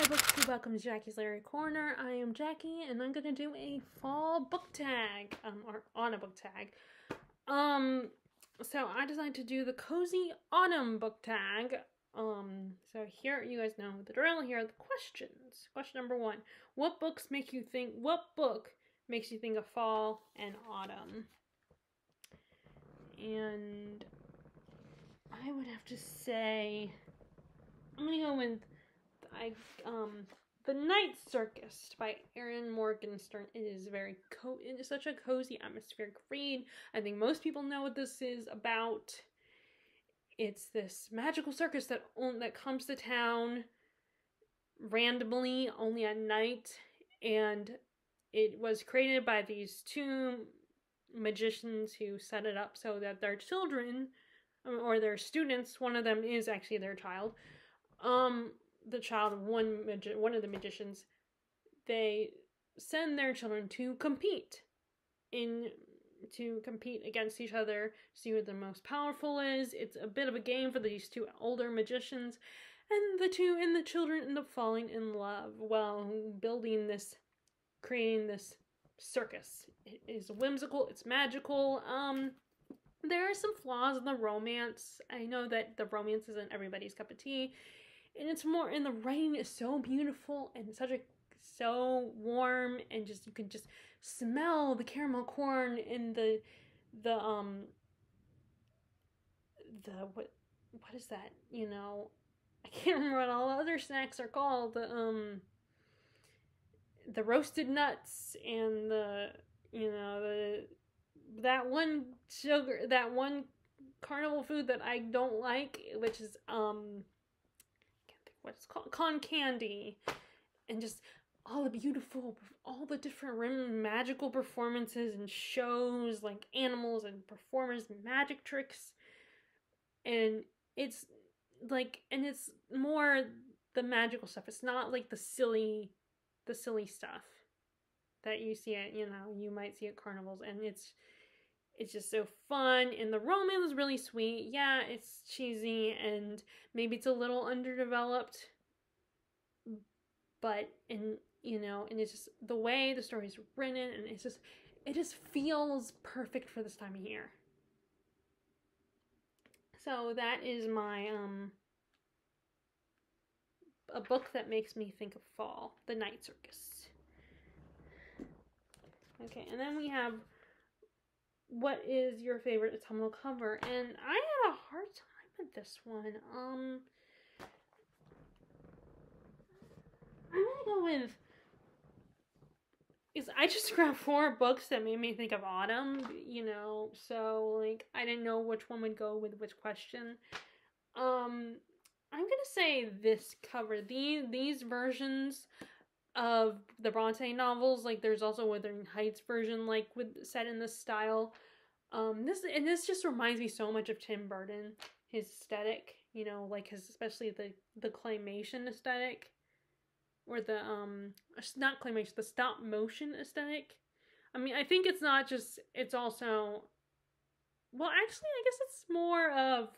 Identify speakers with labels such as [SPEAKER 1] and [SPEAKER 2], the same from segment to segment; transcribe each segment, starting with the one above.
[SPEAKER 1] Hello booktube, welcome to Jackie's Literary Corner. I am Jackie and I'm gonna do a fall book tag, or on a book tag. So I decided to do the Cozy Autumn book tag. So here, you guys know the drill. Here are the questions. Question number 1. What book makes you think of fall and autumn? And I would have to say, I'm gonna go with The Night Circus by Erin Morgenstern. It is it is such a cozy, atmospheric read. I think most people know what this is about. It's this magical circus that comes to town randomly, only at night, and it was created by these two magicians who set it up so that their children, or their students, one of them is actually their child, the child of one of the magicians, they send their children to compete against each other, see who the most powerful is. It's a bit of a game for these two older magicians, and the children end up falling in love while creating this circus. It is whimsical, it's magical. There are some flaws in the romance. I know that the romance isn't everybody's cup of tea. And the writing is so beautiful and so warm, and you can just smell the caramel corn and what is that? I can't remember what all the other snacks are called. The roasted nuts and that one carnival food that I don't like, which is what it's called, con candy, and just all the different magical performances and shows, like animals and performers and magic tricks, and it's more the magical stuff. It's not like the silly stuff that you see at you might see at carnivals, and it's just so fun, and the romance is really sweet. Yeah, it's cheesy, and maybe it's a little underdeveloped, and it's just the way the story's written, and it just feels perfect for this time of year. So that is my a book that makes me think of fall, The Night Circus. Okay, and then we have, what is your favorite autumnal cover? And I had a hard time with this one. I'm gonna go with, I just grabbed 4 books that made me think of autumn, so I didn't know which one would go with which question. I'm gonna say this cover. These versions of the Bronte novels, there's also Wuthering Heights version, set in this style. This just reminds me so much of Tim Burton, his aesthetic, especially the claymation aesthetic, or not claymation, the stop motion aesthetic. I mean, I think it's also, well, actually, I guess it's more of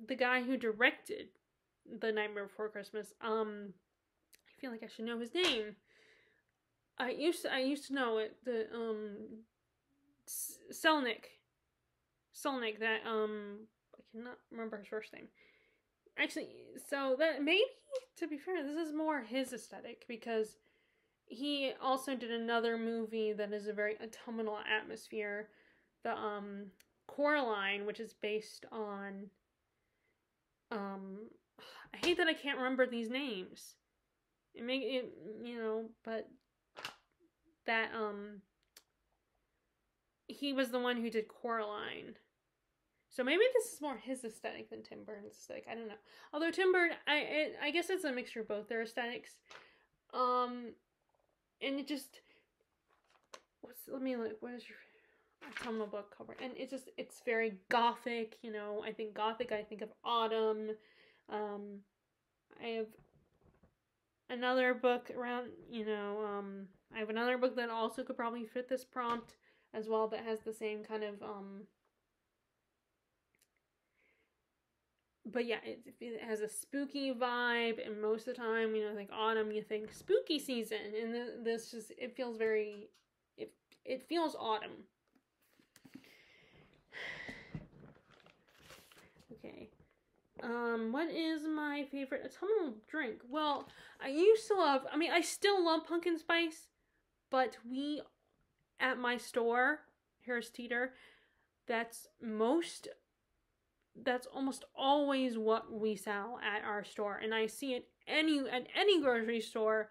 [SPEAKER 1] the guy who directed The Nightmare Before Christmas. I feel like I should know his name. I used to know it. The Selnick. That I cannot remember his first name. Actually, so that maybe, to be fair, this is more his aesthetic, because he also did another movie that is a very autumnal atmosphere, the Coraline, which is based on I hate that I can't remember these names. But that he was the one who did Coraline. So maybe this is more his aesthetic than Tim Burton's aesthetic. I don't know. Although Tim Burton, I guess it's a mixture of both their aesthetics. And it just, what is your autumnal book cover? And it's very gothic, I think gothic, I think of autumn. I have another book around, I have another book that also could probably fit this prompt as well, that has the same kind of but yeah, it has a spooky vibe, and most of the time, you know, like autumn, you think spooky season, and this just, it feels very, it feels autumn. Okay. What is my favorite autumnal drink? Well, I still love pumpkin spice, but at my store, Harris Teeter, that's almost always what we sell at our store, and I see it at any grocery store.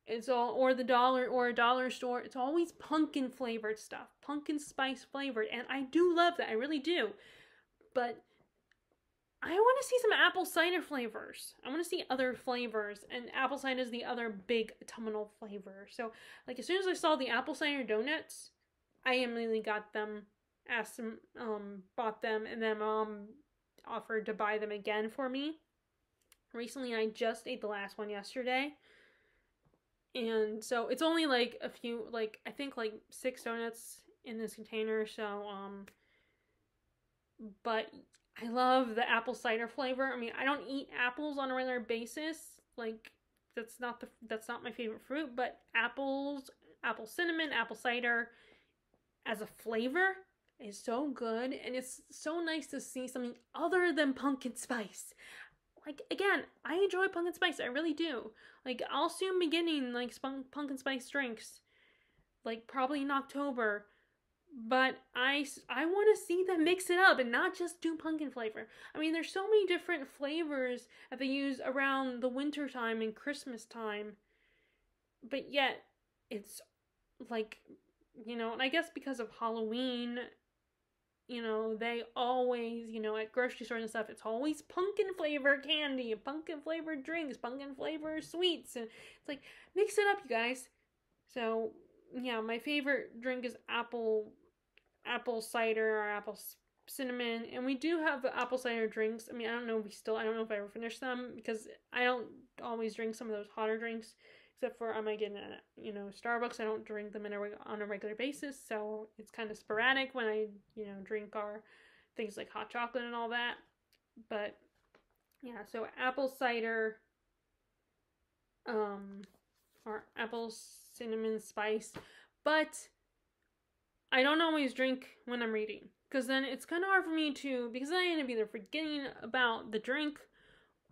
[SPEAKER 1] It's all, or a dollar store. It's always pumpkin flavored stuff, pumpkin spice flavored, and I do love that. I really do. But I want to see some apple cider flavors. I want to see other flavors, and apple cider is the other big autumnal flavor. So, like, as soon as I saw the apple cider donuts, I immediately got them, bought them, and then Mom offered to buy them again for me. Recently, I just ate the last one yesterday, and so it's only like a few, like, I think like 6 donuts in this container. So, but I love the apple cider flavor. I mean, I don't eat apples on a regular basis. Like, that's not my favorite fruit, but apples, apple cinnamon, apple cider as a flavor is so good, and it's so nice to see something other than pumpkin spice. Like, again, I enjoy pumpkin spice. I really do. Like, I'll soon be getting like pumpkin spice drinks, like probably in October. But I want to see them mix it up and not just do pumpkin flavor. I mean, there's so many different flavors that they use around the winter time and Christmas time. But yet, it's like, you know, and I guess because of Halloween, you know, they always, you know, at grocery stores and stuff, it's always pumpkin flavor candy, pumpkin flavored drinks, pumpkin flavored sweets. And it's like, mix it up, you guys. So, yeah, my favorite drink is apple cider or apple cinnamon, and we do have apple cider drinks. I mean, I don't know if I ever finish them, because I don't always drink some of those hotter drinks, except for I might get at, you know, Starbucks. I don't drink them on a regular basis, so it's kind of sporadic when I, you know, drink our things like hot chocolate and all that. But yeah, so apple cider, or apple cinnamon spice, but I don't always drink when I'm reading, because then it's kind of hard for me to, because I end up either forgetting about the drink,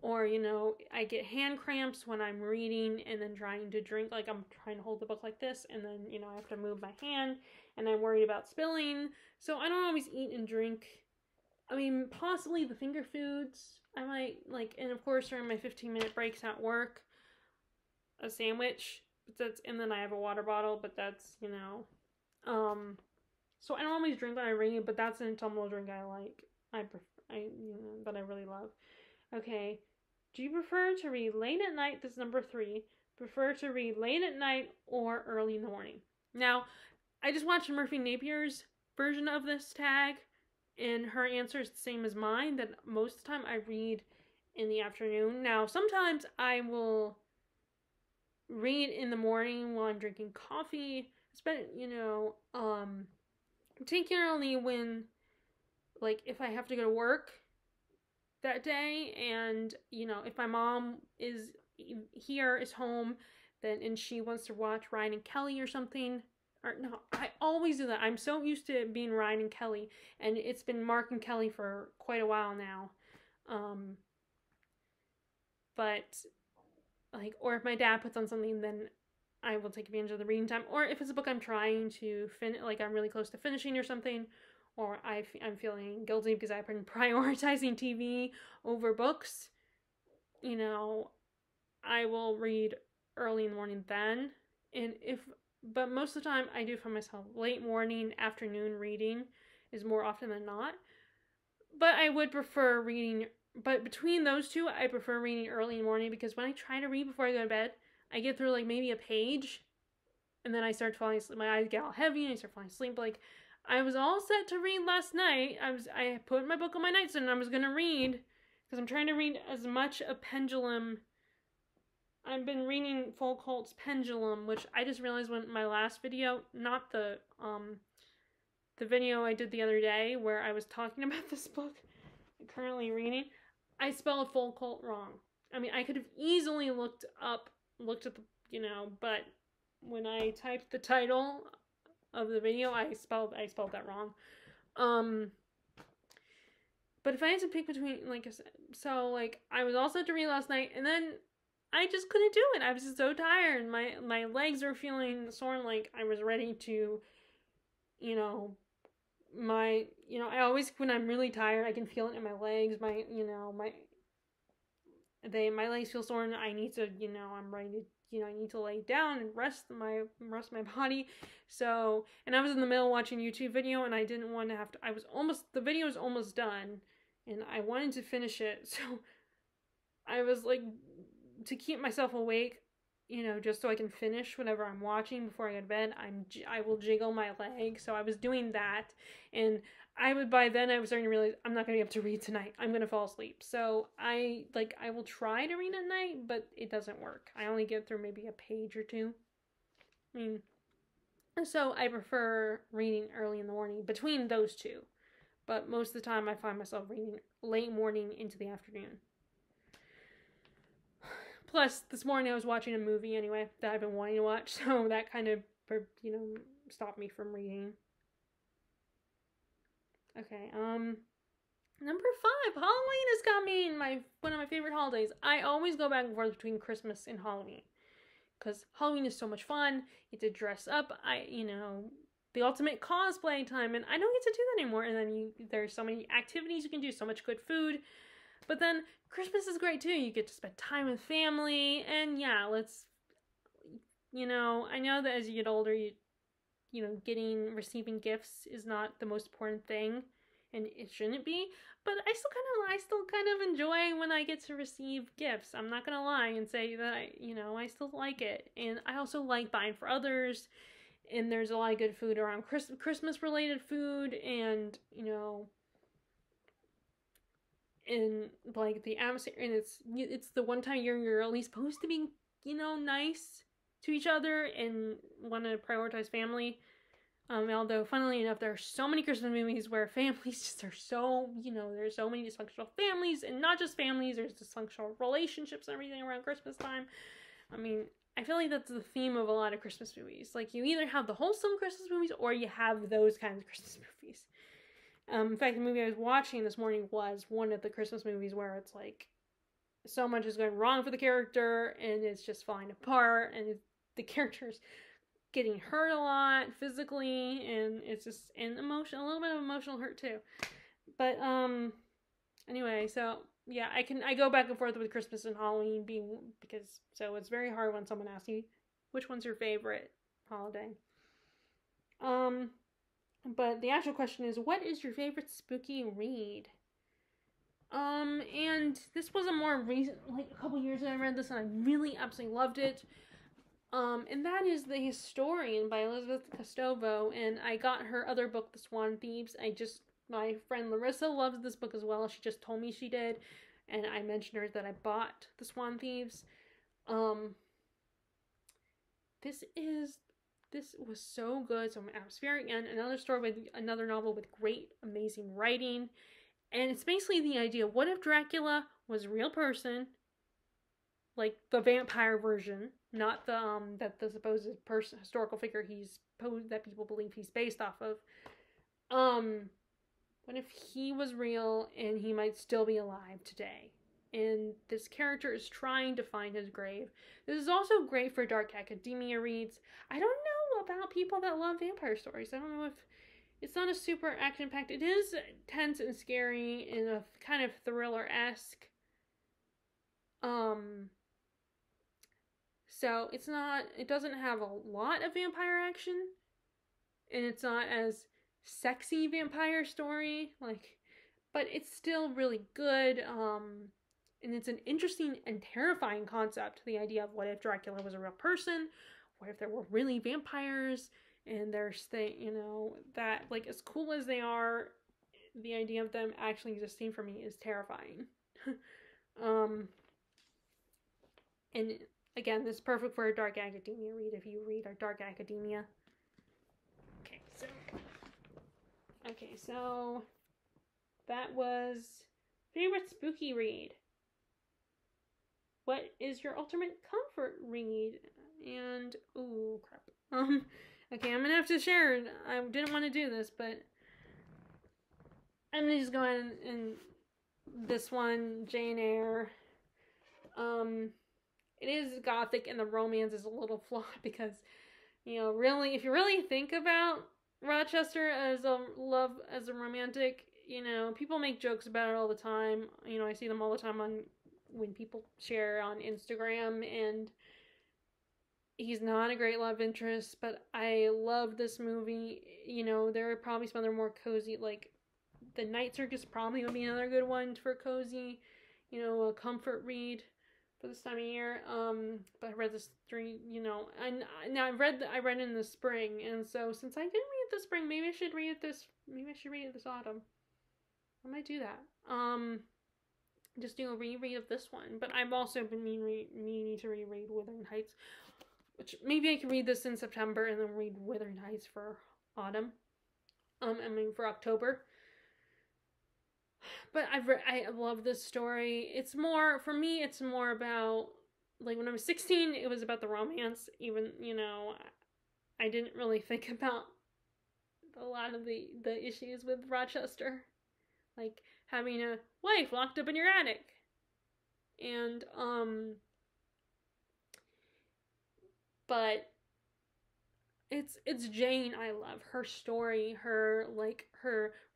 [SPEAKER 1] or, you know, I get hand cramps when I'm reading and then trying to drink. Like, I'm trying to hold the book like this, and then, you know, I have to move my hand, and I'm worried about spilling. So I don't always eat and drink. I mean, possibly the finger foods I might, like, and of course during my 15-minute breaks at work, a sandwich, and then I have a water bottle, but that's, you know, so I don't always drink when I read, but that's an autumnal drink I like. That I really love. Okay. Do you prefer to read late at night? This is number 3. Prefer to read late at night or early in the morning? Now, I just watched Murphy Napier's version of this tag, and her answer is the same as mine, that most of the time I read in the afternoon. Now, sometimes I will read in the morning while I'm drinking coffee, you know, particularly when, like, if I have to go to work that day, and, you know, if my mom is home, then, and she wants to watch Ryan and Kelly or something, or no, I always do that. I'm so used to it being Ryan and Kelly, and it's been Mark and Kelly for quite a while now. But, like, or if my dad puts on something, then I will take advantage of the reading time. Or if it's a book I'm trying to finish, like I'm really close to finishing or something, or I'm feeling guilty because I've been prioritizing TV over books, you know, I will read early in the morning then. But most of the time I do find myself late morning, afternoon reading is more often than not. But I would prefer reading, but between those two, I prefer reading early in the morning, because when I try to read before I go to bed, I get through like maybe a page, and then I start falling asleep. My eyes get all heavy, and I start falling asleep. Like, I was all set to read last night. I put my book on my nightstand, and I was gonna read, because I'm trying to read as much of Pendulum. I've been reading Foucault's Pendulum, which I just realized when my last video, not the video I did the other day where I was talking about this book I'm currently reading. I spelled full cult wrong. I mean, I could have easily looked at the, but when I typed the title of the video, I spelled that wrong. But if I had to pick between, like, so, like, I was all set to read last night, and then I just couldn't do it. I was just so tired. My legs were feeling sore, like I was ready to, you know, I always, when I'm really tired, I can feel it in my legs. My legs feel sore, and I need to, I'm ready to, I need to lay down and rest my body. So, and I was in the middle watching a YouTube video, and I didn't want to have to. The video was almost done, and I wanted to finish it. So, I was like, to keep myself awake, just so I can finish whatever I'm watching before I go to bed, I will jiggle my leg. So I was doing that, and by then I was starting to realize I'm not going to be able to read tonight. I'm going to fall asleep. So I will try to read at night, but it doesn't work. I only get through maybe a page or two. I mean, so I prefer reading early in the morning between those two. But most of the time I find myself reading late morning into the afternoon. Plus, this morning I was watching a movie anyway that I've been wanting to watch, so that kind of, stopped me from reading. Okay, number 5, Halloween is coming. One of my favorite holidays. I always go back and forth between Christmas and Halloween, because Halloween is so much fun. You get to dress up. The ultimate cosplay time, and I don't get to do that anymore. And then there's so many activities you can do, so much good food. But then Christmas is great too. You get to spend time with family, and yeah, I know that as you get older, receiving gifts is not the most important thing, and it shouldn't be. But I still kind of enjoy when I get to receive gifts. I'm not gonna lie and say that I still like it, and I also like buying for others. And there's a lot of good food around Christmas related food, and in like the atmosphere, and it's the one time you're at least supposed to be nice to each other and want to prioritize family. Although funnily enough, there are so many Christmas movies where families just are so there's so many dysfunctional families, and not just families, there's dysfunctional relationships and everything around Christmas time. I mean, I feel like that's the theme of a lot of Christmas movies. Like, you either have the wholesome Christmas movies or you have those kinds of Christmas movies. In fact, the movie I was watching this morning was one of the Christmas movies where it's like so much is going wrong for the character, and it's just falling apart, and the character's getting hurt a lot physically, and it's just a little bit of emotional hurt too. But anyway, so yeah, I go back and forth with Christmas and Halloween because it's very hard when someone asks you which one's your favorite holiday. But the actual question is, what is your favorite spooky read? And this was a more recent, like a couple years ago I read this, and I really absolutely loved it. And that is The Historian by Elizabeth Costovo, and I got her other book, The Swan Thieves. My friend Larissa loves this book as well. She just told me she did, and I mentioned to her that I bought The Swan Thieves. This was so good, so atmospheric, and another novel with great, amazing writing. And it's basically the idea, what if Dracula was a real person, like the vampire version, not the supposed historical figure that people believe he's based off of. What if he was real and he might still be alive today? And this character is trying to find his grave. This is also great for dark academia reads. I don't know about people that love vampire stories. I don't know if it's not a super action-packed. It is tense and scary and a kind of thriller-esque. So it doesn't have a lot of vampire action, and it's not as sexy vampire story, but it's still really good. And it's an interesting and terrifying concept, the idea of what if Dracula was a real person, what if there were really vampires, and that, like, as cool as they are, the idea of them actually existing for me is terrifying. And again, this is perfect for a dark academia read if you read our dark academia. Okay, so that was Favorite spooky read? What is your ultimate comfort read? And ooh, crap. Okay, I'm gonna have to share. I didn't want to do this, but I'm gonna just go ahead and this one, Jane Eyre. It is gothic, and the romance is a little flawed because, really, if you really think about Rochester as a romantic, people make jokes about it all the time. I see them all the time when people share on Instagram, and he's not a great love interest, but I love this movie. There are probably some other more cozy, like The Night Circus probably would be another good one for cozy, a comfort read for this time of year. But I read this and now I read it in the spring, and so since I didn't read it this spring, maybe I should read it this autumn. I might do that. Just do a reread of this one. But I've also been meaning to reread Wuthering Heights, which maybe I can read this in September and then read Wuthering Heights for autumn. For October. But I love this story. It's more about, like, when I was 16, it was about the romance. Even, I didn't really think about a lot of the issues with Rochester, like having a wife locked up in your attic, and but it's Jane. I love her story, her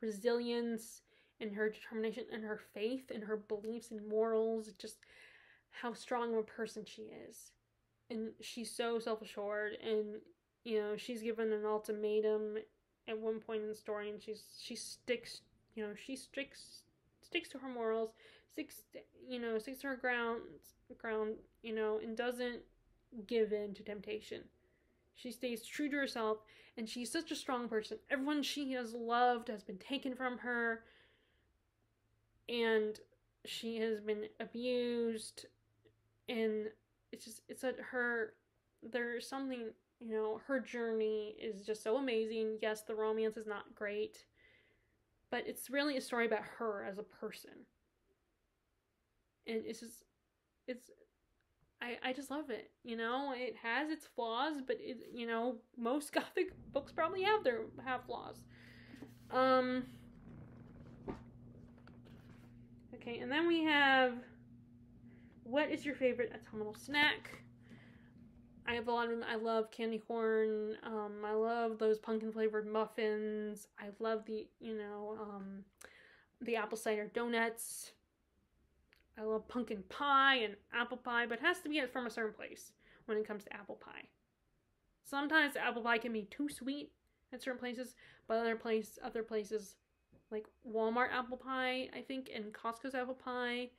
[SPEAKER 1] resilience and her determination and her faith and her beliefs and morals, just how strong of a person she is. And she's so self-assured, and she's given an ultimatum at one point in the story, and she sticks to her morals, sticks to her ground, and doesn't give in to temptation. She stays true to herself, and she's such a strong person. Everyone she has loved has been taken from her, and she has been abused, and there's something, her journey is just so amazing. Yes, the romance is not great, but it's really a story about her as a person, and I just love it. It has its flaws, but most gothic books probably have flaws. Okay, and then we have, what is your favorite autumnal snack? I have a lot of them. I love candy corn. I love those pumpkin flavored muffins. I love the apple cider donuts. I love pumpkin pie and apple pie, but it has to be from a certain place when it comes to apple pie. Sometimes apple pie can be too sweet at certain places, but other places like Walmart apple pie, I think, and Costco's apple pie,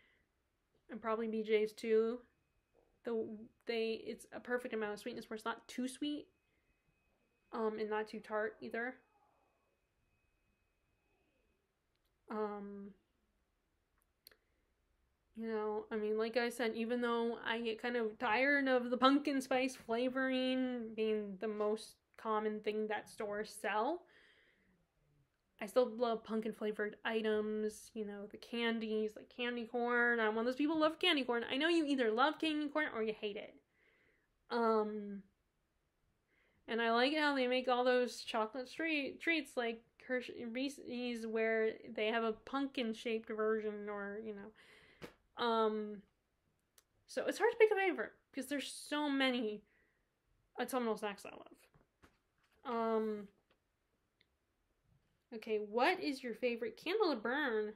[SPEAKER 1] and probably BJ's too. It's a perfect amount of sweetness where it's not too sweet, and not too tart either. Like I said, even though I get kind of tired of the pumpkin spice flavoring being the most common thing that stores sell, I still love pumpkin flavored items, the candies, like candy corn. I'm one of those people who love candy corn. I know you either love candy corn or you hate it. And I like how they make all those chocolate treats like Reese's, where they have a pumpkin shaped version, or so it's hard to pick a favorite because there's so many autumnal snacks I love. Okay, what is your favorite candle to burn?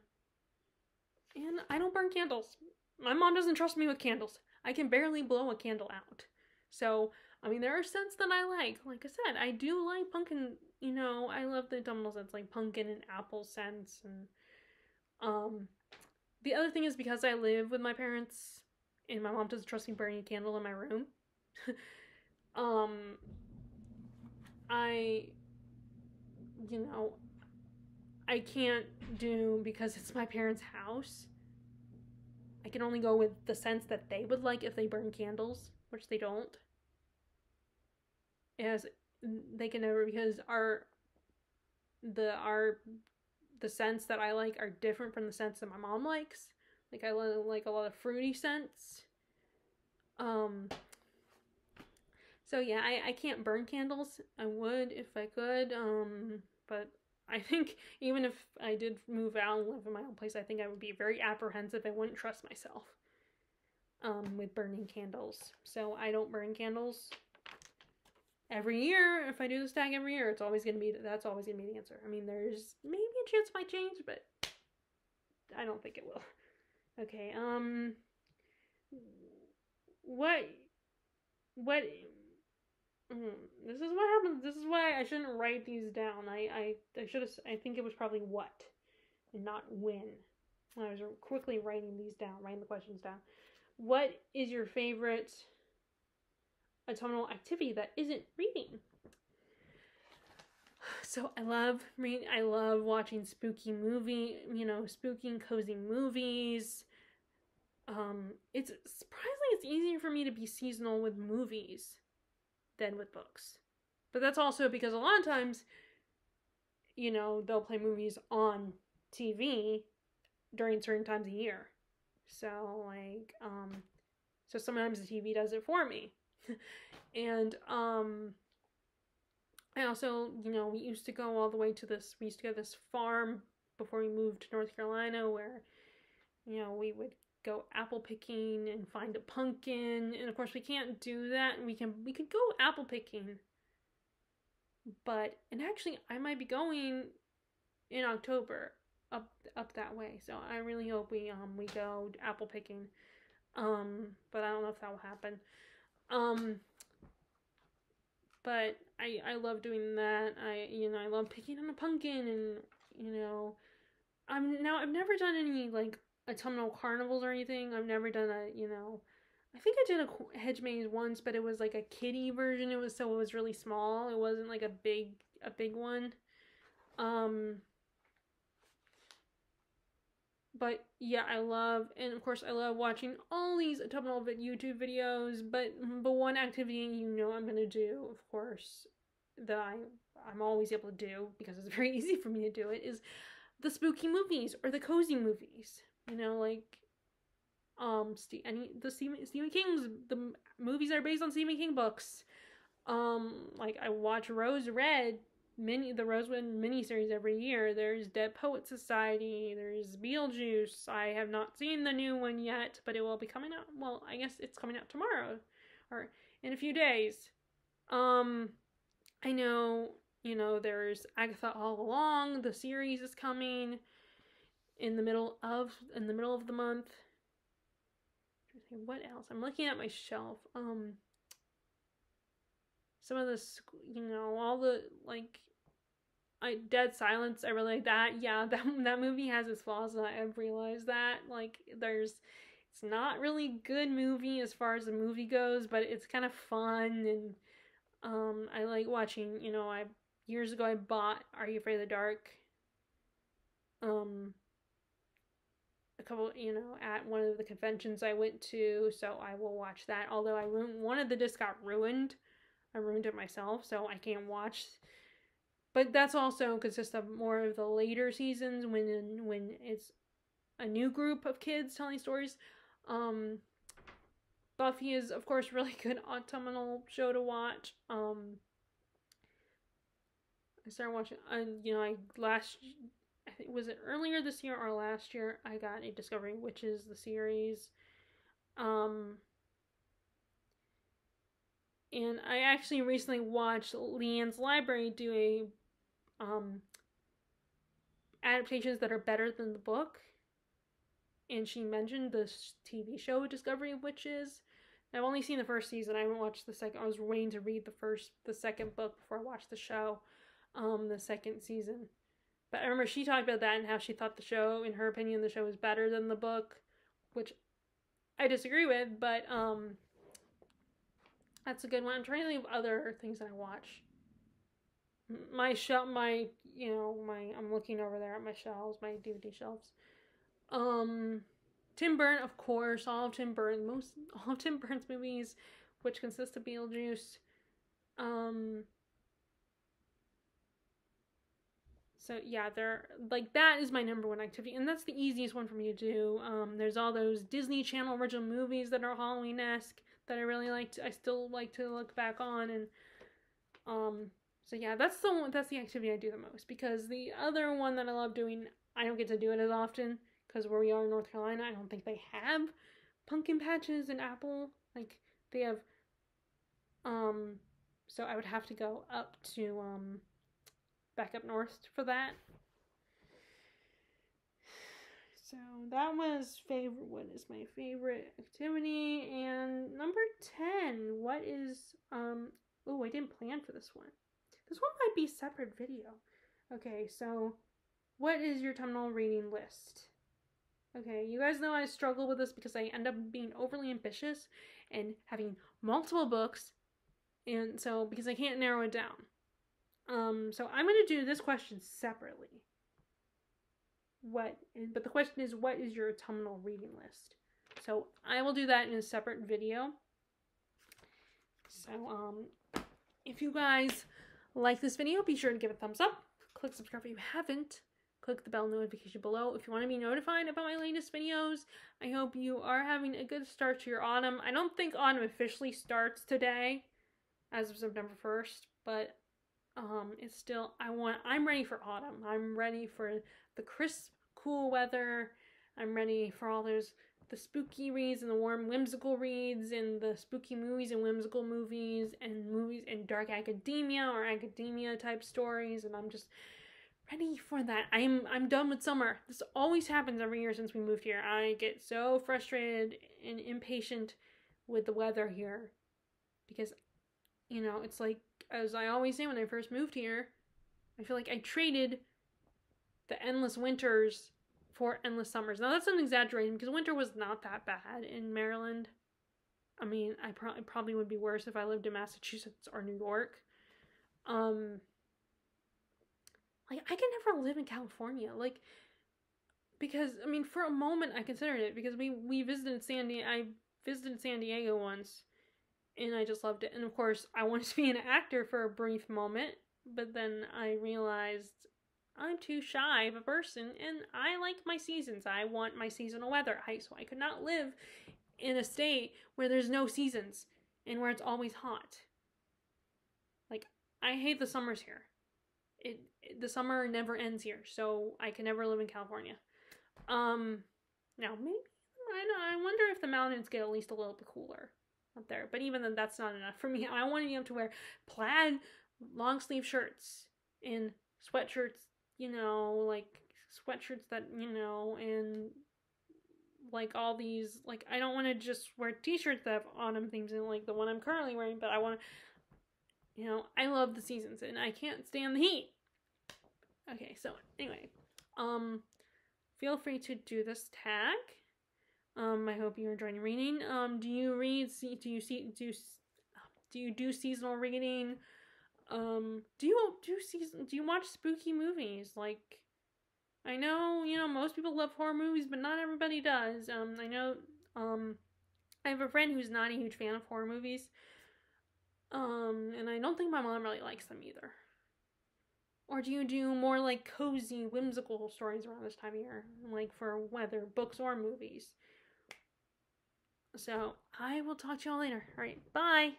[SPEAKER 1] And I don't burn candles. My mom doesn't trust me with candles. I can barely blow a candle out. So, there are scents that I like. Like I said, I do like pumpkin, I love the autumnal scents like pumpkin and apple scents. And the other thing is, because I live with my parents and my mom doesn't trust me burning a candle in my room, I can't do, because it's my parents' house, I can only go with the scents that they would like if they burn candles, which they don't. As they can never, because our the scents that I like are different from the scents that my mom likes. Like I like a lot of fruity scents. So yeah, I can't burn candles. I would if I could. But I think even if I did move out and live in my own place, I think I would be very apprehensive. I wouldn't trust myself with burning candles. So I don't burn candles every year. If I do the stag every year, that's always gonna be the answer. I mean, there's maybe a chance it might change, but I don't think it will. Okay, what this is what happens. This is why I shouldn't write these down. I should have. I think it was probably what, and not when. I was quickly writing these down, writing the questions down. What is your favorite autumnal activity that isn't reading? So I love reading. I love watching spooky and cozy movies. It's surprisingly it's easier for me to be seasonal with movies than with books. But that's also because a lot of times, they'll play movies on TV during certain times of year. So so sometimes the TV does it for me. And I also, we used to go to this farm before we moved to North Carolina where, we would go apple picking and find a pumpkin. And of course we can't do that. We could go apple picking. And actually I might be going in October up that way. So I really hope we go apple picking. But I don't know if that will happen. But I love doing that. I love picking on a pumpkin and I've never done any like autumnal carnivals or anything. I've never done I think I did a hedge maze once, but it was like a kiddie version. It was really small. It wasn't like a big one. But yeah, I love watching all these autumnal YouTube videos. But one activity I'm gonna do, of course, that I'm always able to do because it's very easy for me to do it, is the spooky movies or the cozy movies. Stephen King's the movies are based on Stephen King books. Like I watch Rose Red the Rosewood miniseries every year. There's Dead Poet Society. There's Beetlejuice. I have not seen the new one yet, but it will be coming out. Well, I guess it's coming out tomorrow or in a few days. I know, there's Agatha All Along. The series is coming in the middle of the month. What else? I'm looking at my shelf. Some of this, all the Dead Silence. I really like that. Yeah, that movie has its flaws, and I've realized that. It's not really good movie as far as the movie goes, but it's kind of fun, and I like watching. Years ago I bought Are You Afraid of the Dark? A couple, at one of the conventions I went to, so I will watch that. Although one of the discs got ruined. I ruined it myself, so I can't watch. But that's also consists of more of the later seasons when it's a new group of kids telling stories. Buffy is, of course, really good autumnal show to watch. I started watching, I think, was it earlier this year or last year, I got a Discovering Witches, the series. And I actually recently watched Leanne's Library do a adaptations that are better than the book. And she mentioned this TV show Discovering Witches. I've only seen the first season. I haven't watched the second. I was waiting to read the second book before I watched the show, the second season. But I remember she talked about that and how she thought the show, in her opinion, the show was better than the book, which I disagree with, but that's a good one. I'm trying to think of other things that I watch. I'm looking over there at my shelves, my DVD shelves. Tim Burton, of course, all of Tim Burton's movies, which consist of Beetlejuice. So yeah, they're like that is my number one activity, and that's the easiest one for me to do. There's all those Disney Channel original movies that are Halloween-esque that I really like. I still like to look back on, and so yeah, that's the one. That's the activity I do the most, because the other one that I love doing, I don't get to do it as often because where we are in North Carolina, I don't think they have pumpkin patches and apple. Like they have, so I would have to go up to back up north for that. So that was favorite. What is my favorite activity? And number 10. What is Oh, I didn't plan for this one. This one might be a separate video. Okay, so what is your autumnal reading list? Okay, you guys know I struggle with this because I end up being overly ambitious and having multiple books, and so because I can't narrow it down. So I'm gonna do this question separately. But the question is, what is your autumnal reading list? So I will do that in a separate video. So if you guys like this video, be sure to give it a thumbs up. Click subscribe if you haven't. Click the bell notification below if you want to be notified about my latest videos. I hope you are having a good start to your autumn. I don't think autumn officially starts today, as of September 1st, but it's still, I'm ready for autumn. I'm ready for the crisp, cool weather. I'm ready for all the spooky reads and the warm whimsical reads and the spooky movies and whimsical movies and dark academia or academia type stories, and I'm just ready for that. I'm done with summer. This always happens every year since we moved here. I get so frustrated and impatient with the weather here because, you know, it's like, as I always say when I first moved here, I feel like I traded the endless winters for endless summers. Now that's an exaggeration because winter was not that bad in Maryland. I mean, it probably would be worse if I lived in Massachusetts or New York. Like, I can never live in California, like, because, I mean, for a moment I considered it, because I visited San Diego once, and I just loved it, and of course, I wanted to be an actor for a brief moment, but then I realized I'm too shy of a person, and I like my seasons. I want my seasonal weather, so I could not live in a state where there's no seasons, and where it's always hot. Like, I hate the summers here. The summer never ends here, so I can never live in California. Now maybe I wonder if the mountains get at least a little bit cooler up there, but even then, that's not enough for me. I want to be able to wear plaid long sleeve shirts and sweatshirts, you know, like sweatshirts that, you know, and like all these, like, I don't want to just wear t-shirts that have autumn themes in, like the one I'm currently wearing, but I want to, you know, I love the seasons and I can't stand the heat. Okay, so anyway, feel free to do this tag. I hope you're enjoying reading. Do you read? Do you do seasonal reading? Do you watch spooky movies? Like, I know, you know, most people love horror movies, but not everybody does. I know, I have a friend who's not a huge fan of horror movies. And I don't think my mom really likes them either. Or do you do more like cozy, whimsical stories around this time of year? Like for whether books or movies? So I will talk to y'all later. Alright, bye!